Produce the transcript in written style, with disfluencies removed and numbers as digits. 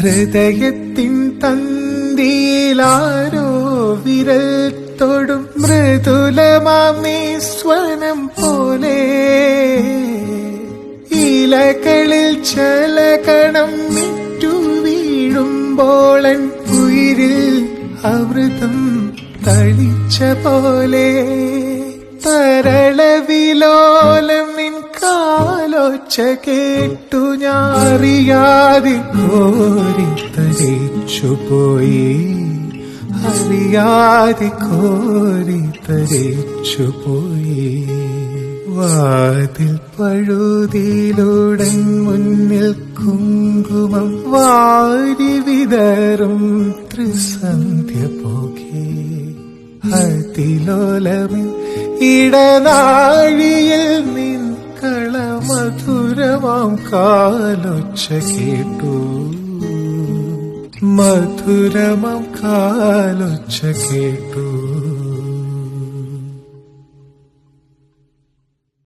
ഹൃദയത്തിൻ തന്തിയിലാരോ വിരൽ തൊടും മൃദുലമാമീ സ്വനം പോലെ ഇലകളിൽ ചലകണം മിറ്റു വീഴുമ്പോളൻ ഉയിരിൽ അമൃതം തളിച്ച പോലെ തരളവിലോലം നിൻ കാലൊച്ച കേട്ടു ഞാനറിയാതെ കോരിത്തരിച്ചുപോയി അറിയാതെ കോരിത്തരിച്ചുപോയി വാതിൽ പഴുതിയിലൂടെ മുന്നിൽ കുങ്കുമം വാരി വിതറും ത്രിസന്ധ്യ പോകെ അതിലോലമിൻ ഇടനാഴിയിൽ നിൻ കളമധുരമാം കാലൊച്ച കേട്ടു മധുരമാം കാലൊച്ച കേട്ടു.